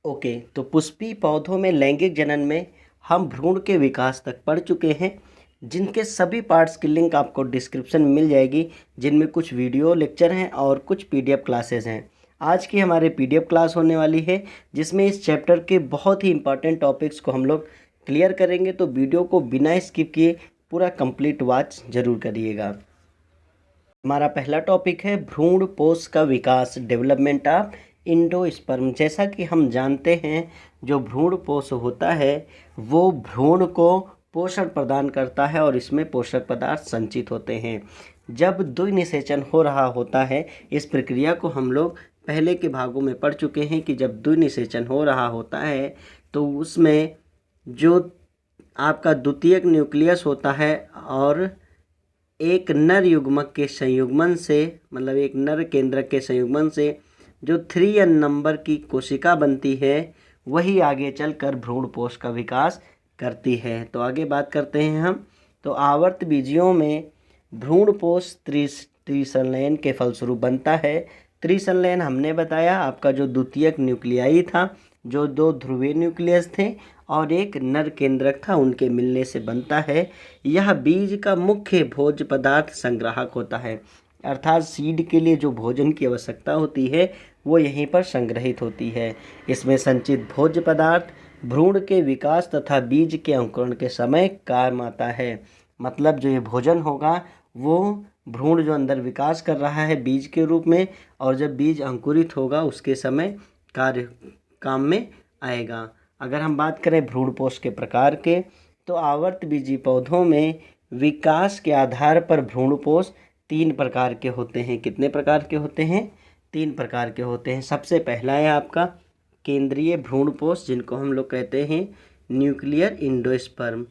Okay, तो पुष्पीय पौधों में लैंगिक जनन में हम भ्रूण के विकास तक पढ़ चुके हैं, जिनके सभी पार्ट्स की लिंक आपको डिस्क्रिप्शन में मिल जाएगी, जिनमें कुछ वीडियो लेक्चर हैं और कुछ पीडीएफ क्लासेस हैं। आज की हमारे पीडीएफ क्लास होने वाली है, जिसमें इस चैप्टर के बहुत ही इंपॉर्टेंट टॉपिक्स को हम लोग क्लियर करेंगे, तो वीडियो को बिना स्किप किए पूरा कंप्लीट वॉच जरूर करिएगा। हमारा पहला टॉपिक है भ्रूण पोष का विकास, डेवलपमेंट ऑफ इंडोस्पर्म। जैसा कि हम जानते हैं, जो भ्रूण पोष होता है वो भ्रूण को पोषण प्रदान करता है और इसमें पोषक पदार्थ संचित होते हैं। जब द्विनिषेचन हो रहा होता है, इस प्रक्रिया को हम लोग पहले के भागों में पढ़ चुके हैं कि जब द्विनिषेचन हो रहा होता है तो उसमें जो आपका द्वितीयक न्यूक्लियस होता है और एक नर युग्मक के संयुग्मन से, मतलब एक नर केंद्रक के संयुग्मन से जो 3n नंबर की कोशिका बनती है, वही आगे चलकर भ्रूण पोष का विकास करती है। तो आगे बात करते हैं हम। तो आवर्त बीजियों में भ्रूण पोष त्रिसंलयन के फलस्वरूप बनता है। त्रिसंलयन हमने बताया आपका जो द्वितीयक न्यूक्लियाई था, जो 2 ध्रुवीय न्यूक्लियस थे और एक नर केंद्रक था, उनके मिलने से बनता है। यह बीज का मुख्य भोज्य पदार्थ संग्राहक होता है, अर्थात सीड के लिए जो भोजन की आवश्यकता होती है वो यहीं पर संग्रहित होती है। इसमें संचित भोज्य पदार्थ भ्रूण के विकास तथा बीज के अंकुरण के समय काम आता है। मतलब जो ये भोजन होगा वो भ्रूण जो अंदर विकास कर रहा है बीज के रूप में, और जब बीज अंकुरित होगा उसके समय कार्य काम में आएगा। अगर हम बात करें भ्रूण पोष के प्रकार के, तो आवर्त बीजी पौधों में विकास के आधार पर भ्रूण पोष 3 प्रकार के होते हैं। कितने प्रकार के होते हैं? 3 प्रकार के होते हैं। सबसे पहला है आपका केंद्रीय भ्रूण पोष, जिनको हम लोग कहते हैं न्यूक्लियर इंडोस्पर्म।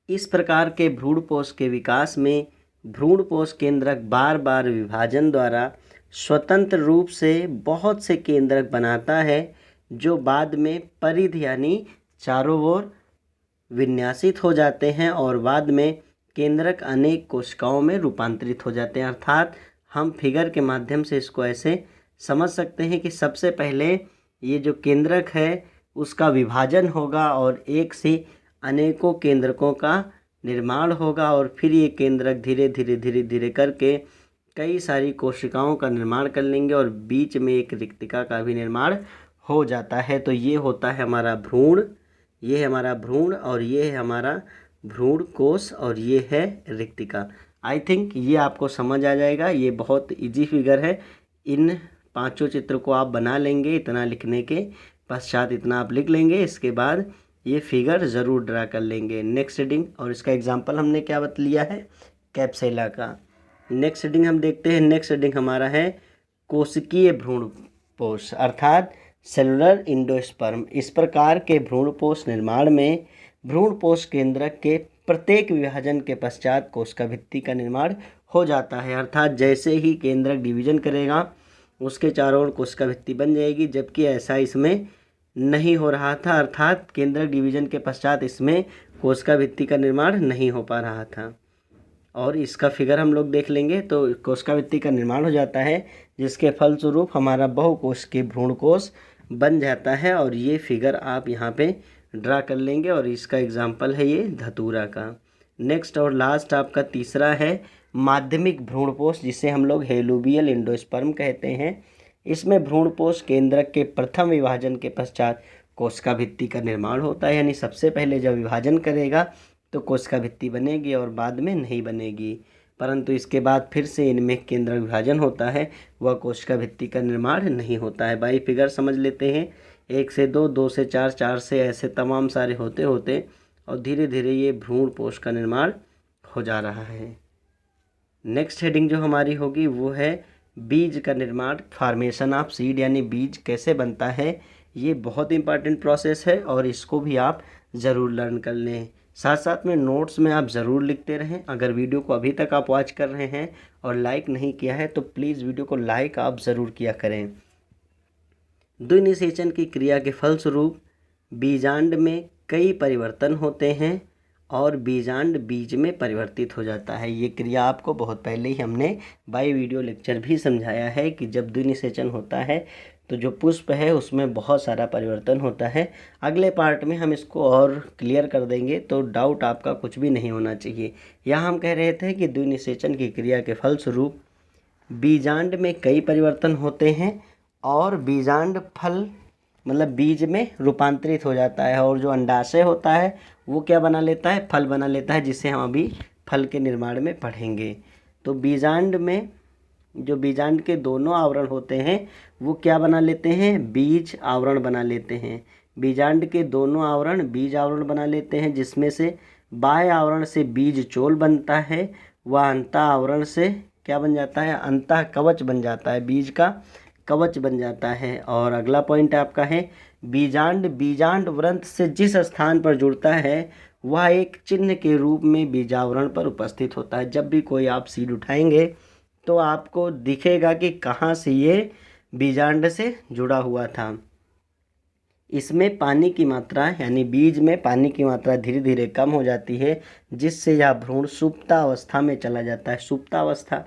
इस प्रकार के भ्रूण पोष के विकास में भ्रूण पोष केंद्रक बार बार विभाजन द्वारा स्वतंत्र रूप से बहुत से केंद्रक बनाता है, जो बाद में परिध यानी चारों ओर विन्यासित हो जाते हैं और बाद में केंद्रक अनेक कोशिकाओं में रूपांतरित हो जाते हैं। अर्थात हम फिगर के माध्यम से इसको ऐसे समझ सकते हैं कि सबसे पहले ये जो केंद्रक है उसका विभाजन होगा और एक से अनेकों केंद्रकों का निर्माण होगा, और फिर ये केंद्रक धीरे धीरे धीरे धीरे करके कई सारी कोशिकाओं का निर्माण कर लेंगे और बीच में एक रिक्तिका का भी निर्माण हो जाता है। तो ये होता है हमारा भ्रूण, ये है हमारा भ्रूण, और ये है हमारा भ्रूण कोश, और ये है रिक्तिका। आई थिंक ये आपको समझ आ जाएगा। ये बहुत इजी फिगर है। इन 5 चित्र को आप बना लेंगे, इतना लिखने के पश्चात इतना आप लिख लेंगे, इसके बाद ये फिगर ज़रूर ड्रा कर लेंगे। नेक्स्ट हेडिंग, और इसका एग्जाम्पल हमने क्या बता लिया है? कैप्सेला का। नेक्स्ट हेडिंग हम देखते हैं। नेक्स्ट हेडिंग हमारा है कोशिकीय भ्रूण पोष, अर्थात सेलुलर इंडोस्पर्म। इस प्रकार के भ्रूण पोष निर्माण में भ्रूण पोष केंद्रक के प्रत्येक विभाजन के पश्चात कोशिका भित्ति का निर्माण हो जाता है। अर्थात जैसे ही केंद्रक डिवीजन करेगा उसके चारों ओर कोशिका भित्ति बन जाएगी, जबकि ऐसा इसमें नहीं हो रहा था। अर्थात केंद्रक डिवीजन के पश्चात इसमें कोशिका भित्ति का निर्माण नहीं हो पा रहा था, और इसका फिगर हम लोग देख लेंगे। तो कोशिका भित्ति का निर्माण हो जाता है, जिसके फलस्वरूप हमारा बहुकोश के भ्रूणकोश बन जाता है, और ये फिगर आप यहाँ पे ड्रा कर लेंगे, और इसका एग्जाम्पल है ये धतूरा का। नेक्स्ट और लास्ट आपका तीसरा है माध्यमिक भ्रूणपोष, जिसे हम लोग हेलुबियल इंडोस्पर्म कहते हैं। इसमें भ्रूणपोष केंद्रक के प्रथम विभाजन के पश्चात कोशिका भित्ति का निर्माण होता है, यानी सबसे पहले जब विभाजन करेगा तो कोशिका भित्ति बनेगी और बाद में नहीं बनेगी, परंतु इसके बाद फिर से इनमें केंद्रक विभाजन होता है, वह कोशिका भित्ति का निर्माण नहीं होता है। बाई फिगर समझ लेते हैं। 1 से 2, 2 से 4, 4 से ऐसे तमाम सारे होते होते और धीरे धीरे ये भ्रूण पोष का निर्माण हो जा रहा है। नेक्स्ट हेडिंग जो हमारी होगी वो है बीज का निर्माण, फार्मेशन ऑफ सीड, यानी बीज कैसे बनता है। ये बहुत इंपॉर्टेंट प्रोसेस है और इसको भी आप ज़रूर लर्न कर लें। साथ साथ में नोट्स में आप ज़रूर लिखते रहें। अगर वीडियो को अभी तक आप वॉच कर रहे हैं और लाइक नहीं किया है तो प्लीज़ वीडियो को लाइक आप ज़रूर किया करें। द्विनिषेचन की क्रिया के फलस्वरूप बीजांड में कई परिवर्तन होते हैं और बीजांड बीज में परिवर्तित हो जाता है। ये क्रिया आपको बहुत पहले ही हमने बाय वीडियो लेक्चर भी समझाया है कि जब द्विनिषेचन होता है तो जो पुष्प है उसमें बहुत सारा परिवर्तन होता है। अगले पार्ट में हम इसको और क्लियर कर देंगे, तो डाउट आपका कुछ भी नहीं होना चाहिए। यहाँ हम कह रहे थे कि द्विनिषेचन की क्रिया के फलस्वरूप बीजांड में कई परिवर्तन होते हैं और बीजांड फल मतलब बीज में रूपांतरित हो जाता है, और जो अंडाशय होता है वो क्या बना लेता है, फल बना लेता है, जिसे हम अभी फल के निर्माण में पढ़ेंगे। तो बीजांड में जो बीजांड के दोनों आवरण होते हैं वो क्या बना लेते हैं, बीज आवरण बना लेते हैं। बीजांड के दोनों आवरण बीज आवरण बना लेते हैं, जिसमें से बाह्य आवरण से बीज चोल बनता है, वह अंतः आवरण से क्या बन जाता है, अंतः कवच बन जाता है, बीज का कवच बन जाता है। और अगला पॉइंट आपका है बीजांड बीजांड व्रंत से जिस स्थान पर जुड़ता है वह एक चिन्ह के रूप में बीजावरण पर उपस्थित होता है। जब भी कोई आप सीड उठाएंगे तो आपको दिखेगा कि कहाँ से ये बीजांड से जुड़ा हुआ था। इसमें पानी की मात्रा यानी बीज में पानी की मात्रा धीरे धीरे कम हो जाती है, जिससे यह भ्रूण सुप्तावस्था में चला जाता है। सुप्तावस्था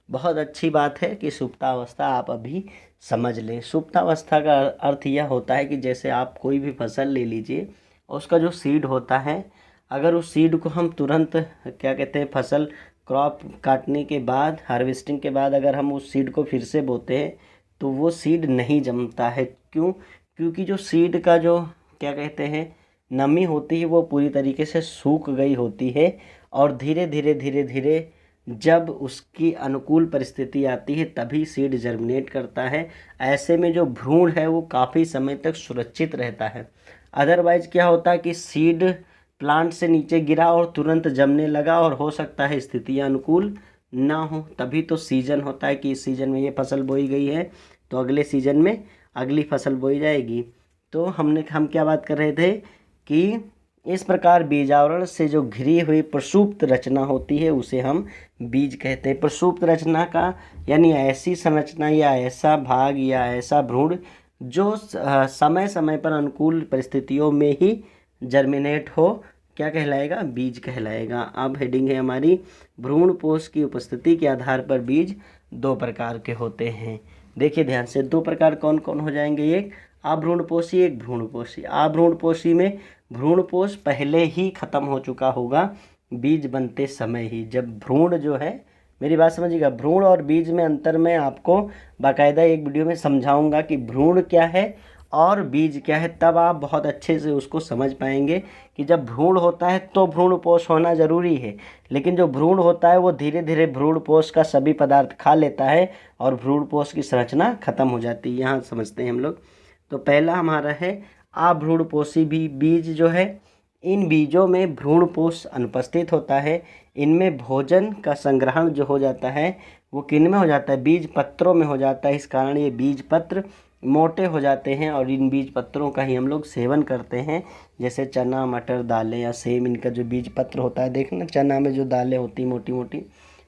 बहुत अच्छी बात है कि सुप्तावस्था आप अभी समझ लें। सुप्तावस्था का अर्थ यह होता है कि जैसे आप कोई भी फसल ले लीजिए, उसका जो सीड होता है, अगर उस सीड को हम तुरंत क्या कहते हैं, फसल क्रॉप काटने के बाद, हार्वेस्टिंग के बाद अगर हम उस सीड को फिर से बोते हैं तो वो सीड नहीं जमता है। क्यों? क्योंकि जो सीड का जो क्या कहते हैं नमी होती है वो पूरी तरीके से सूख गई होती है, और धीरे धीरे जब उसकी अनुकूल परिस्थिति आती है तभी सीड जर्मिनेट करता है। ऐसे में जो भ्रूण है वो काफ़ी समय तक सुरक्षित रहता है। अदरवाइज़ क्या होता है कि सीड प्लांट से नीचे गिरा और तुरंत जमने लगा, और हो सकता है स्थितियाँ अनुकूल ना हो। तभी तो सीजन होता है कि इस सीज़न में ये फसल बोई गई है तो अगले सीजन में अगली फसल बोई जाएगी। तो हम क्या बात कर रहे थे कि इस प्रकार बीजावरण से जो घिरी हुई प्रसुप्त रचना होती है उसे हम बीज कहते हैं। प्रसुप्त रचना का यानी ऐसी संरचना या ऐसा भाग या ऐसा भ्रूण जो समय समय पर अनुकूल परिस्थितियों में ही जर्मिनेट हो, क्या कहलाएगा, बीज कहलाएगा। अब हेडिंग है हमारी भ्रूणपोष की उपस्थिति के आधार पर बीज दो प्रकार के होते हैं। देखिए ध्यान से, दो प्रकार कौन कौन हो जाएंगे, एक अभ्रूणपोषी एक भ्रूणपोषी। अभ्रूणपोषी में भ्रूणपोष पहले ही खत्म हो चुका होगा बीज बनते समय ही। जब भ्रूण जो है, मेरी बात समझिएगा, भ्रूण और बीज में अंतर मैं आपको बाकायदा एक वीडियो में समझाऊंगा कि भ्रूण क्या है और बीज क्या है, तब आप बहुत अच्छे से उसको समझ पाएंगे कि जब भ्रूण होता है तो भ्रूणपोष होना ज़रूरी है, लेकिन जो भ्रूण होता है वो धीरे धीरे भ्रूणपोष का सभी पदार्थ खा लेता है और भ्रूणपोष की संरचना खत्म हो जाती है। यहाँ समझते हैं हम लोग। तो पहला हमारा है अभ्रूणपोषी बीज जो है, इन बीजों में भ्रूणपोष अनुपस्थित होता है। इनमें भोजन का संग्रहण जो हो जाता है वो किन में हो जाता है, बीज पत्रों में हो जाता है। इस कारण ये बीज पत्र मोटे हो जाते हैं और इन बीज पत्रों का ही हम लोग सेवन करते हैं। जैसे चना, मटर, दालें या सेम, इनका जो बीज पत्र होता है, देखना चना में जो दालें होती मोटी मोटी,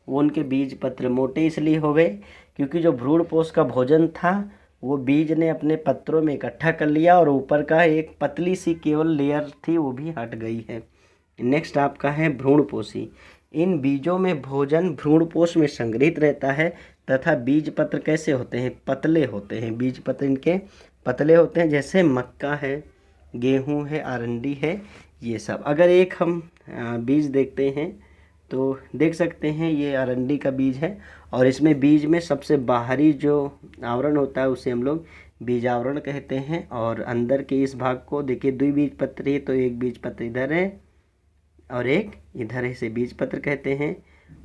वो उनके बीज पत्र मोटे इसलिए हो गए क्योंकि जो भ्रूणपोष का भोजन था वो बीज ने अपने पत्रों में इकट्ठा कर लिया और ऊपर का एक पतली सी केवल लेयर थी वो भी हट गई है। नेक्स्ट आपका है भ्रूणपोषी। इन बीजों में भोजन भ्रूणपोष में संग्रहित रहता है तथा बीज पत्र कैसे होते हैं, पतले होते हैं। बीज पत्र इनके पतले होते हैं, जैसे मक्का है, गेहूं है, अरंडी है, ये सब। अगर एक हम बीज देखते हैं तो देख सकते हैं ये अरंडी का बीज है, और इसमें बीज में सबसे बाहरी जो आवरण होता है उसे हम लोग बीज आवरण कहते हैं। और अंदर के इस भाग को देखिए, द्विबीजपत्री है तो एक बीज पत्र इधर है और एक इधर है, इसे बीज पत्र कहते हैं।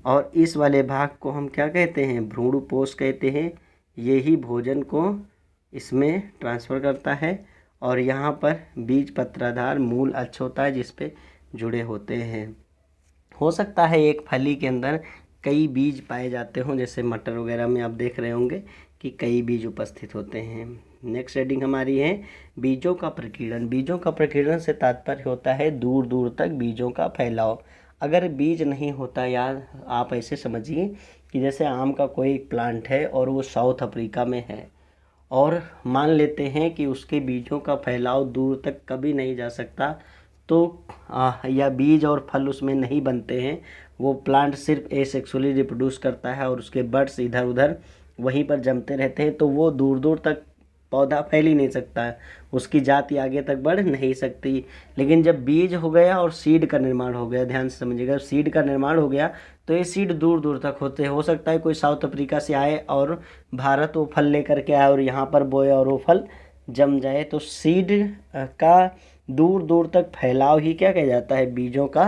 और इस वाले भाग को हम क्या कहते हैं, भ्रूणपोष कहते हैं। यही भोजन को इसमें ट्रांसफ़र करता है। और यहाँ पर बीज पत्राधार मूल अक्ष होता है जिस पे जुड़े होते हैं। हो सकता है एक फली के अंदर कई बीज पाए जाते हों, जैसे मटर वगैरह में आप देख रहे होंगे कि कई बीज उपस्थित होते हैं। नेक्स्ट हेडिंग हमारी है बीजों का प्रकीर्णन। बीजों का प्रकीर्णन से तात्पर्य होता है दूर दूर तक बीजों का फैलाव। अगर बीज नहीं होता, यार आप ऐसे समझिए कि जैसे आम का कोई प्लांट है और वो साउथ अफ्रीका में है, और मान लेते हैं कि उसके बीजों का फैलाव दूर तक कभी नहीं जा सकता, तो या बीज और फल उसमें नहीं बनते हैं। वो प्लांट सिर्फ एसेक्सुअली रिप्रोड्यूस करता है और उसके बड्स इधर उधर वहीं पर जमते रहते हैं, तो वो दूर दूर तक पौधा फैल ही नहीं सकता है, उसकी जाति आगे तक बढ़ नहीं सकती। लेकिन जब बीज हो गया और सीड का निर्माण हो गया, ध्यान से समझिएगा, सीड का निर्माण हो गया तो ये सीड दूर दूर तक होते हो सकता है कोई साउथ अफ्रीका से आए और भारत वो फल लेकर के आए और यहाँ पर बोए और वो फल जम जाए। तो सीड का दूर दूर तक फैलाव ही क्या कहा जाता है, बीजों का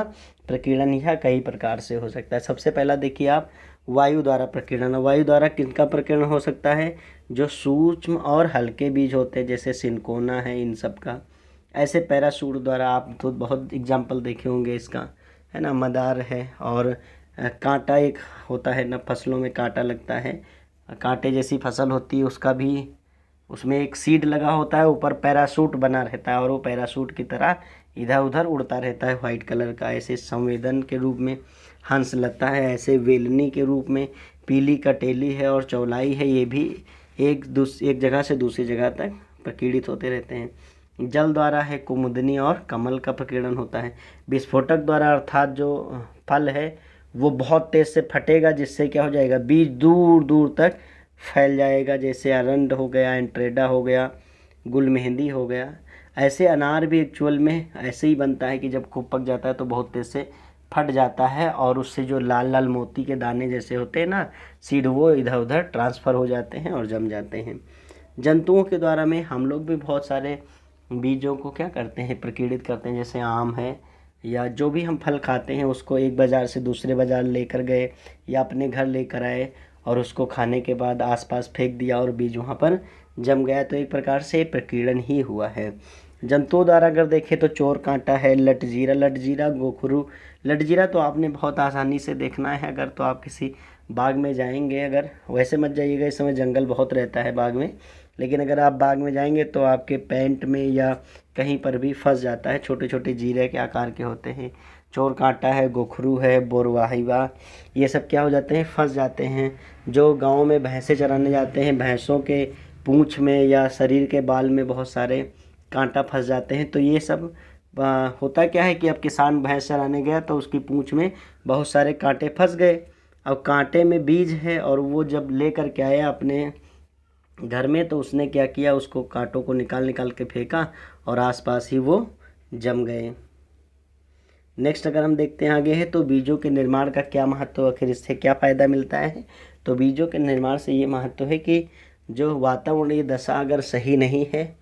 प्रकीर्णन। यह कई प्रकार से हो सकता है। सबसे पहला देखिए आप, वायु द्वारा प्रकीर्णन। वायु द्वारा किसका प्रकीर्णन हो सकता है, जो सूक्ष्म और हल्के बीज होते हैं जैसे सिनकोना है, इन सब का। ऐसे पैराशूट द्वारा आप तो बहुत एग्जाम्पल देखे होंगे इसका, है ना, मदार है। और कांटा एक होता है ना, फसलों में कांटा लगता है, कांटे जैसी फसल होती है, उसका भी उसमें एक सीड लगा होता है, ऊपर पैराशूट बना रहता है और वो पैराशूट की तरह इधर उधर उड़ता रहता है वाइट कलर का। ऐसे संवेदन के रूप में हंस लगता है, ऐसे वेलनी के रूप में पीली कटेली है और चौलाई है, ये भी एक जगह से दूसरी जगह तक प्रकीर्णित होते रहते हैं। जल द्वारा है कुमुदनी और कमल का प्रकीर्णन होता है। विस्फोटक द्वारा अर्थात जो फल है वो बहुत तेज़ से फटेगा, जिससे क्या हो जाएगा, बीज दूर दूर तक फैल जाएगा, जैसे अरंड हो गया, एंट्रेडा हो गया, गुल मेहंदी हो गया। ऐसे अनार भी एक्चुअल में ऐसे ही बनता है कि जब खूब पक जाता है तो बहुत तेज़ से फट जाता है और उससे जो लाल लाल मोती के दाने जैसे होते हैं ना सीड, वो इधर उधर ट्रांसफ़र हो जाते हैं और जम जाते हैं। जंतुओं के द्वारा में हम लोग भी बहुत सारे बीजों को क्या करते हैं, प्रकीर्णित करते हैं। जैसे आम है या जो भी हम फल खाते हैं उसको एक बाज़ार से दूसरे बाज़ार लेकर गए या अपने घर लेकर आए और उसको खाने के बाद आसपास फेंक दिया और बीज वहाँ पर जम गया, तो एक प्रकार से प्रकीर्णन ही हुआ है। जंतुओं द्वारा अगर देखें तो चोर कांटा है, लटजीरा, लटजीरा गोखरू। लटजीरा तो आपने बहुत आसानी से देखना है, अगर तो आप किसी बाग में जाएंगे, अगर वैसे मत जाइएगा, इस समय जंगल बहुत रहता है बाग में, लेकिन अगर आप बाग में जाएंगे तो आपके पैंट में या कहीं पर भी फंस जाता है, छोटे छोटे जीरे के आकार के होते हैं। चोर कांटा है, गोखरू है, बोरवाहिवा, ये सब क्या हो जाते हैं, फंस जाते हैं। जो गांव में भैंसे चराने जाते हैं, भैंसों के पूँछ में या शरीर के बाल में बहुत सारे कांटा फंस जाते हैं। तो ये सब होता क्या है कि अब किसान भैंस चराने गया तो उसकी पूँछ में बहुत सारे कांटे फंस गए। अब कांटे में बीज है और वो जब ले कर के आया अपने घर में तो उसने क्या किया, उसको कांटों को निकाल निकाल के फेंका और आसपास ही वो जम गए। नेक्स्ट अगर हम देखते हैं आगे है, तो बीजों के निर्माण का क्या महत्व, आखिर इससे क्या फ़ायदा मिलता है। तो बीजों के निर्माण से ये महत्व है कि जो वातावरणीय दशा अगर सही नहीं है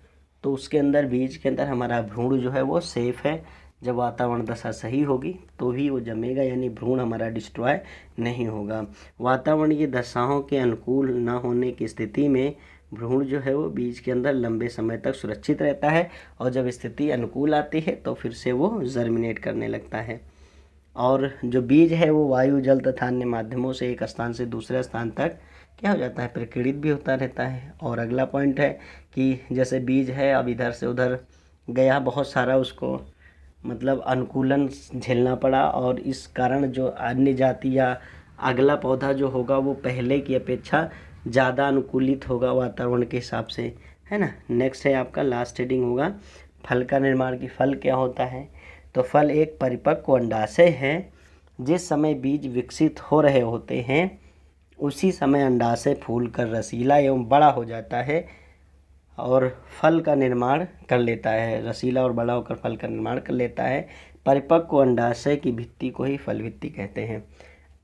तो उसके अंदर, बीज के अंदर हमारा भ्रूण जो है वो सेफ़ है। जब वातावरण दशा सही होगी तो ही वो जमेगा, यानी भ्रूण हमारा डिस्ट्रॉय नहीं होगा। वातावरणीय दशाओं के अनुकूल न होने की स्थिति में भ्रूण जो है वो बीज के अंदर लंबे समय तक सुरक्षित रहता है और जब स्थिति अनुकूल आती है तो फिर से वो जर्मिनेट करने लगता है। और जो बीज है वो वायु, जल तथा अन्य माध्यमों से एक स्थान से दूसरे स्थान तक क्या हो जाता है, प्रकीर्णित भी होता रहता है। और अगला पॉइंट है कि जैसे बीज है अब इधर से उधर गया, बहुत सारा उसको मतलब अनुकूलन झेलना पड़ा और इस कारण जो अन्य जाति या अगला पौधा जो होगा वो पहले की अपेक्षा ज़्यादा अनुकूलित होगा वातावरण के हिसाब से, है ना। नेक्स्ट है आपका लास्ट हेडिंग होगा फल का निर्माण की। फल क्या होता है, तो फल एक परिपक्व अंडाशय है। जिस समय बीज विकसित हो रहे होते हैं उसी समय अंडाशय फूल कर रसीला एवं बड़ा हो जाता है और फल का निर्माण कर लेता है। रसीला और बड़ा होकर फल का निर्माण कर लेता है। परिपक्व अंडाशय की भित्ति को ही फल भित्ति कहते हैं।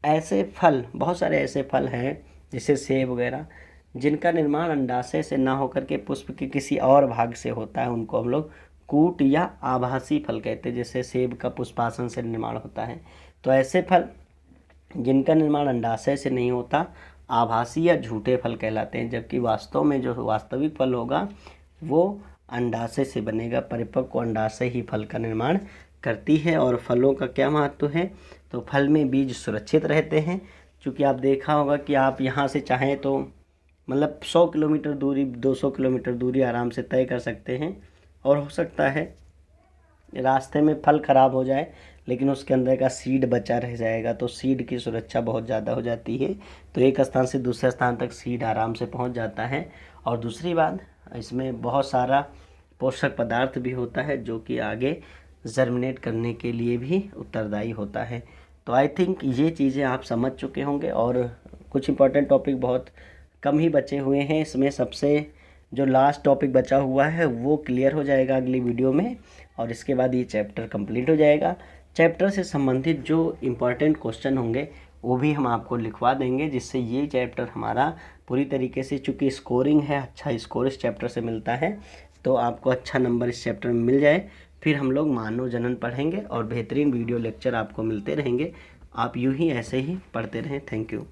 ऐसे फल, बहुत सारे ऐसे फल हैं जैसे सेब वगैरह, जिनका निर्माण अंडाशय से ना होकर के पुष्प के किसी और भाग से होता है, उनको हम लोग कूट या आभासी फल कहते हैं। जैसे सेब का पुष्पासन से निर्माण होता है, तो ऐसे फल जिनका निर्माण अंडाशय से नहीं होता आभासी या झूठे फल कहलाते हैं, जबकि वास्तव में जो वास्तविक फल होगा वो अंडाशय से बनेगा। परिपक्व अंडाशय ही फल का निर्माण करती है। और फलों का क्या महत्व है, तो फल में बीज सुरक्षित रहते हैं। क्योंकि आप देखा होगा कि आप यहाँ से चाहें तो मतलब 100 किलोमीटर दूरी, 200 किलोमीटर दूरी आराम से तय कर सकते हैं और हो सकता है रास्ते में फल ख़राब हो जाए लेकिन उसके अंदर का सीड बचा रह जाएगा, तो सीड की सुरक्षा बहुत ज़्यादा हो जाती है। तो एक स्थान से दूसरे स्थान तक सीड आराम से पहुंच जाता है। और दूसरी बात, इसमें बहुत सारा पोषक पदार्थ भी होता है जो कि आगे जर्मिनेट करने के लिए भी उत्तरदायी होता है। तो आई थिंक ये चीज़ें आप समझ चुके होंगे और कुछ इंपॉर्टेंट टॉपिक बहुत कम ही बचे हुए हैं। इसमें सबसे जो लास्ट टॉपिक बचा हुआ है वो क्लियर हो जाएगा अगली वीडियो में, और इसके बाद ये चैप्टर कंप्लीट हो जाएगा। चैप्टर से संबंधित जो इम्पॉर्टेंट क्वेश्चन होंगे वो भी हम आपको लिखवा देंगे, जिससे ये चैप्टर हमारा पूरी तरीके से, चूँकि स्कोरिंग है, अच्छा स्कोर इस चैप्टर से मिलता है, तो आपको अच्छा नंबर इस चैप्टर में मिल जाए। फिर हम लोग मानव जनन पढ़ेंगे और बेहतरीन वीडियो लेक्चर आपको मिलते रहेंगे। आप यूँ ही ऐसे ही पढ़ते रहें। Thank you.